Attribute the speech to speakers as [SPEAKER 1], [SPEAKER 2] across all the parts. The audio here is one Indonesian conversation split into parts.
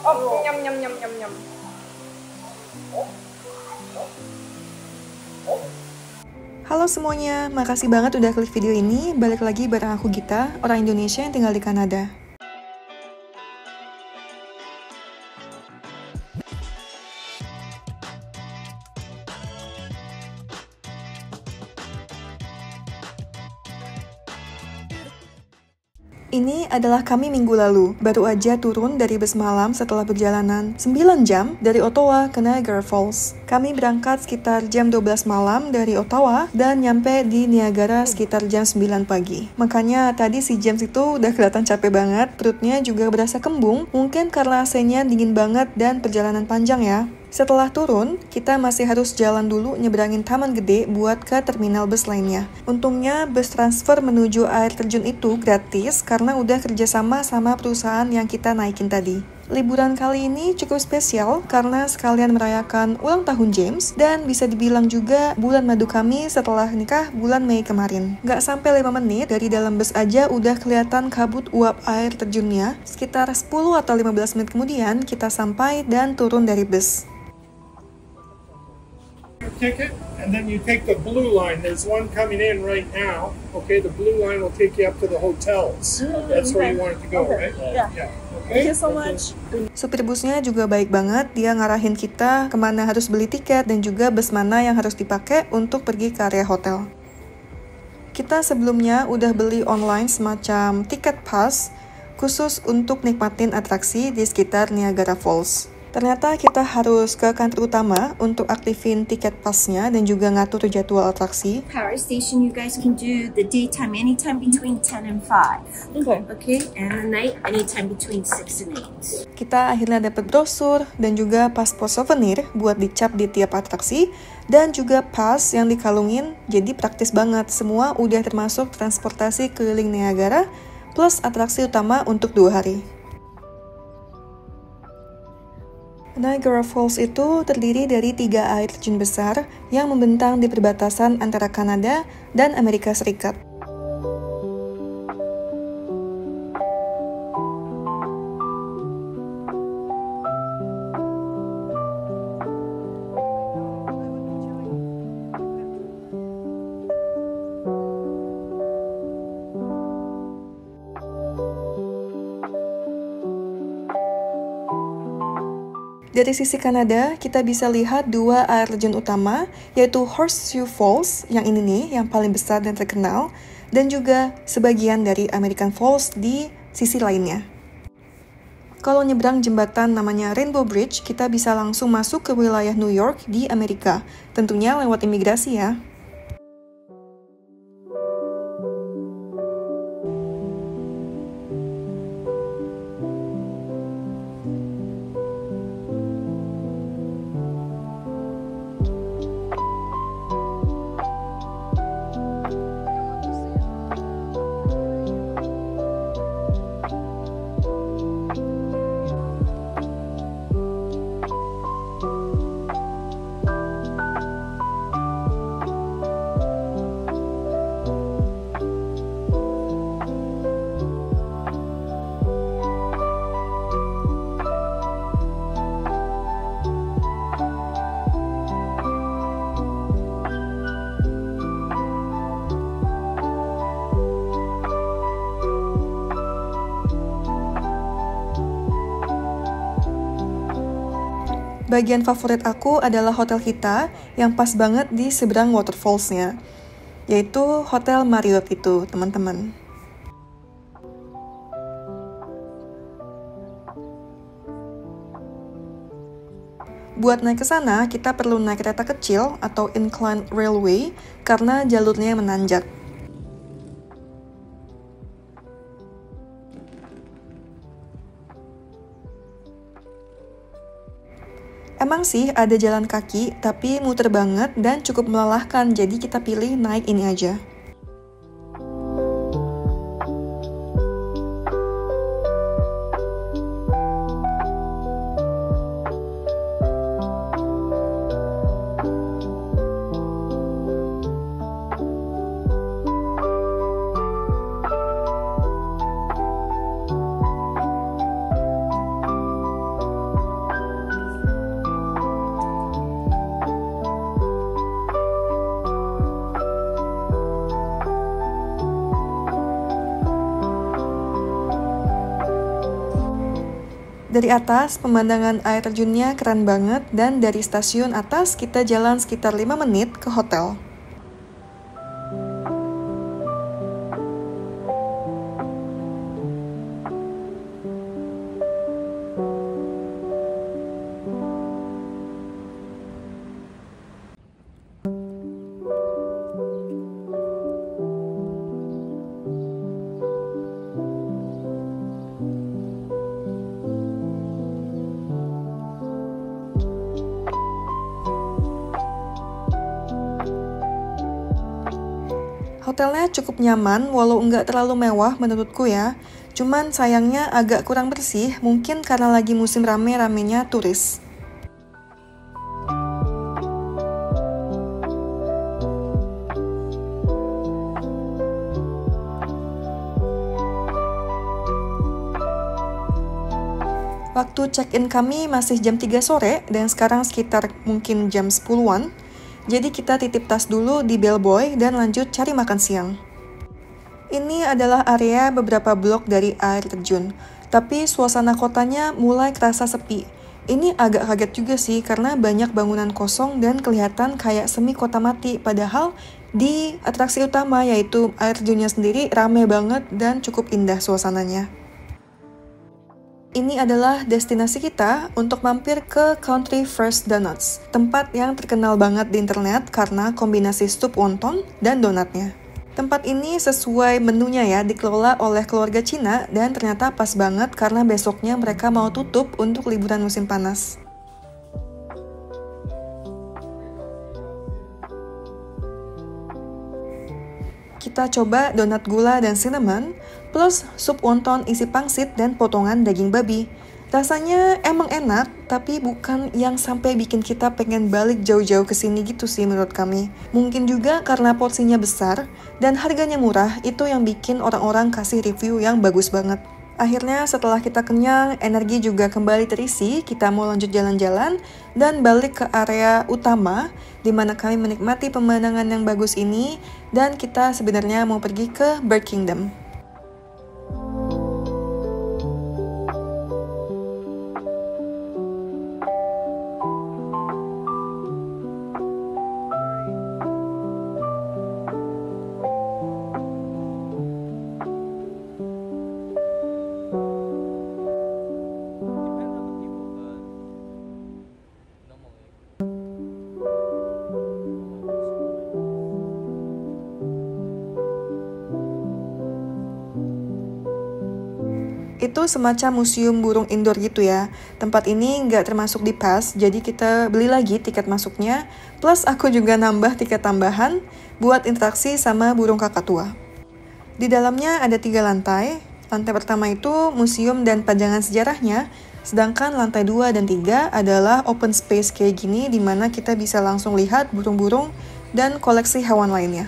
[SPEAKER 1] Oh, nyam nyam nyam nyam nyam.
[SPEAKER 2] Halo semuanya, makasih banget udah klik video ini. Balik lagi bareng aku Gita, orang Indonesia yang tinggal di Kanada. Ini adalah kami minggu lalu, baru aja turun dari bus malam setelah perjalanan 9 jam dari Ottawa ke Niagara Falls. Kami berangkat sekitar jam 12 malam dari Ottawa dan nyampe di Niagara sekitar jam 9 pagi. Makanya tadi si James itu udah kelihatan capek banget, perutnya juga berasa kembung, mungkin karena AC-nya dingin banget dan perjalanan panjang ya. Setelah turun, kita masih harus jalan dulu nyeberangin Taman Gede buat ke terminal bus lainnya. Untungnya bus transfer menuju air terjun itu gratis karena udah kerjasama sama perusahaan yang kita naikin tadi. Liburan kali ini cukup spesial karena sekalian merayakan ulang tahun James dan bisa dibilang juga bulan madu kami setelah nikah bulan Mei kemarin. Gak sampai 5 menit dari dalam bus aja udah kelihatan kabut uap air terjunnya. Sekitar 10 atau 15 menit kemudian kita sampai dan turun dari bus.
[SPEAKER 3] Ticket, and then you take the blue line. There's one coming in right now. Okay, the blue line will take you up to the hotels. That's where you want it to go, right?
[SPEAKER 1] Yeah.
[SPEAKER 3] Okay.
[SPEAKER 1] Thank you so much.
[SPEAKER 2] Supir busnya juga baik banget, dia ngarahin kita kemana harus beli tiket dan juga bus mana yang harus dipakai untuk pergi ke area hotel. Kita sebelumnya udah beli online semacam tiket pass khusus untuk nikmatin atraksi di sekitar Niagara Falls. Ternyata kita harus ke kantor utama untuk aktifin tiket pasnya dan juga ngatur jadwal atraksi.
[SPEAKER 4] Power station, you guys can do the daytime anytime between 10 and 5. Okay, and the night anytime between 6 and 8.
[SPEAKER 2] Kita akhirnya dapat brosur dan juga paspor souvenir buat dicap di tiap atraksi dan juga pas yang dikalungin, jadi praktis banget. Semua udah termasuk transportasi keliling Niagara plus atraksi utama untuk 2 hari. Niagara Falls itu terdiri dari 3 air terjun besar yang membentang di perbatasan antara Kanada dan Amerika Serikat. Dari sisi Kanada, kita bisa lihat 2 air terjun utama, yaitu Horseshoe Falls, yang ini nih, yang paling besar dan terkenal, dan juga sebagian dari American Falls di sisi lainnya. Kalau nyebrang jembatan namanya Rainbow Bridge, kita bisa langsung masuk ke wilayah New York di Amerika, tentunya lewat imigrasi ya. Bagian favorit aku adalah hotel kita yang pas banget di seberang waterfalls-nya, yaitu Hotel Marriott itu, teman-teman. Buat naik ke sana, kita perlu naik kereta kecil atau inclined railway karena jalurnya menanjak. Emang sih ada jalan kaki, tapi muter banget dan cukup melelahkan, jadi kita pilih naik ini aja. Dari atas, pemandangan air terjunnya keren banget dan dari stasiun atas kita jalan sekitar 5 menit ke hotel. Hotelnya cukup nyaman, walau nggak terlalu mewah menurutku ya. Cuman sayangnya agak kurang bersih, mungkin karena lagi musim rame-ramenya turis. Waktu check-in kami masih jam 3 sore dan sekarang sekitar mungkin jam 10-an. Jadi kita titip tas dulu di bellboy dan lanjut cari makan siang. Ini adalah area beberapa blok dari air terjun, tapi suasana kotanya mulai kerasa sepi. Ini agak kaget juga sih karena banyak bangunan kosong dan kelihatan kayak semi kota mati, padahal di atraksi utama yaitu air terjunnya sendiri rame banget dan cukup indah suasananya. Ini adalah destinasi kita untuk mampir ke Country First Donuts, tempat yang terkenal banget di internet karena kombinasi sup wonton dan donatnya. Tempat ini sesuai menunya ya, dikelola oleh keluarga Cina dan ternyata pas banget karena besoknya mereka mau tutup untuk liburan musim panas. Kita coba donat gula dan cinnamon, plus sup wonton isi pangsit dan potongan daging babi. Rasanya emang enak, tapi bukan yang sampai bikin kita pengen balik jauh-jauh ke sini gitu sih menurut kami. Mungkin juga karena porsinya besar dan harganya murah, itu yang bikin orang-orang kasih review yang bagus banget. Akhirnya setelah kita kenyang, energi juga kembali terisi, kita mau lanjut jalan-jalan dan balik ke area utama di mana kami menikmati pemandangan yang bagus ini dan kita sebenarnya mau pergi ke Bird Kingdom. Itu semacam museum burung indoor gitu ya. Tempat ini nggak termasuk di pass, jadi kita beli lagi tiket masuknya. Plus aku juga nambah tiket tambahan buat interaksi sama burung kakatua. Di dalamnya ada 3 lantai. Lantai pertama itu museum dan pajangan sejarahnya. Sedangkan lantai 2 dan 3 adalah open space kayak gini di mana kita bisa langsung lihat burung-burung dan koleksi hewan lainnya.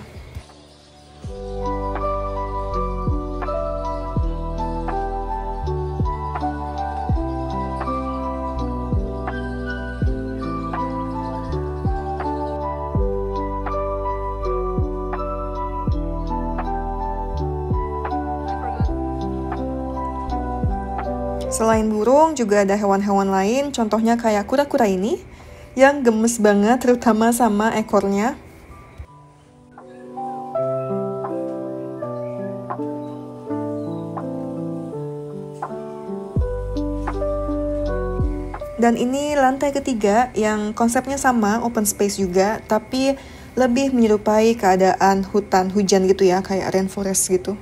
[SPEAKER 2] Selain burung, juga ada hewan-hewan lain, contohnya kayak kura-kura ini, yang gemes banget, terutama sama ekornya. Dan ini lantai ketiga, yang konsepnya sama, open space juga, tapi lebih menyerupai keadaan hutan hujan gitu ya, kayak rainforest gitu.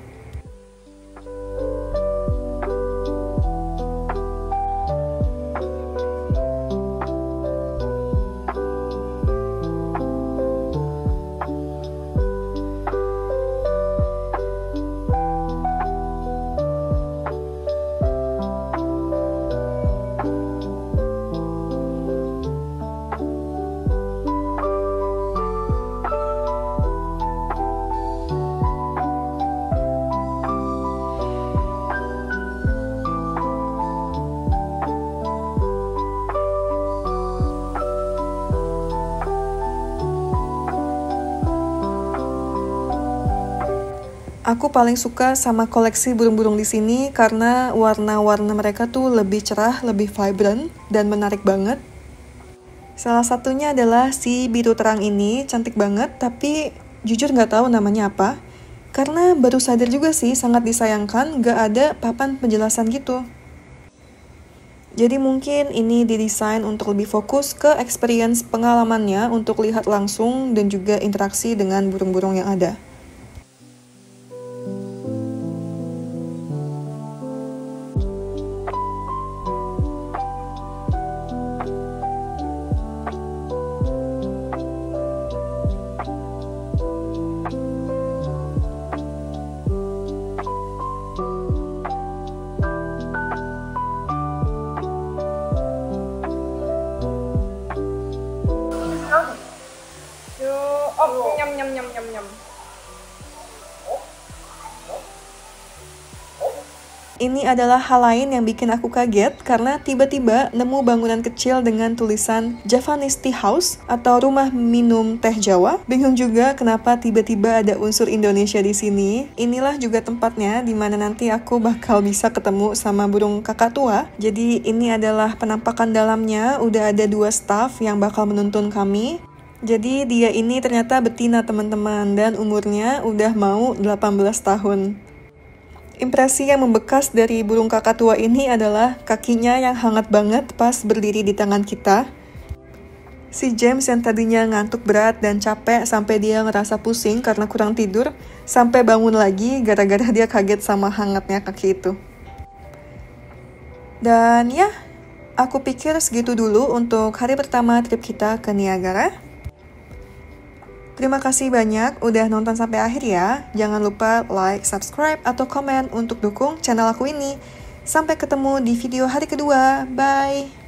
[SPEAKER 2] Aku paling suka sama koleksi burung-burung di sini karena warna-warna mereka tuh lebih cerah, lebih vibrant, dan menarik banget. Salah satunya adalah si biru terang ini, cantik banget, tapi jujur nggak tahu namanya apa. Karena baru sadar juga sih, sangat disayangkan nggak ada papan penjelasan gitu. Jadi mungkin ini didesain untuk lebih fokus ke experience pengalamannya untuk lihat langsung dan juga interaksi dengan burung-burung yang ada.
[SPEAKER 1] Nyam.
[SPEAKER 2] Ini adalah hal lain yang bikin aku kaget karena tiba-tiba nemu bangunan kecil dengan tulisan Javanese Tea House atau rumah minum teh Jawa. Bingung juga kenapa tiba-tiba ada unsur Indonesia di sini. Inilah juga tempatnya di mana nanti aku bakal bisa ketemu sama burung kakak tua. Jadi ini adalah penampakan dalamnya, udah ada 2 staff yang bakal menuntun kami. Jadi dia ini ternyata betina teman-teman dan umurnya udah mau 18 tahun. Impresi yang membekas dari burung kakak tua ini adalah kakinya yang hangat banget pas berdiri di tangan kita. Si James yang tadinya ngantuk berat dan capek sampai dia ngerasa pusing karena kurang tidur, sampai bangun lagi gara-gara dia kaget sama hangatnya kaki itu. Dan ya, aku pikir segitu dulu untuk hari pertama trip kita ke Niagara. Terima kasih banyak udah nonton sampai akhir ya. Jangan lupa like, subscribe, atau komen untuk dukung channel aku ini. Sampai ketemu di video hari kedua. Bye!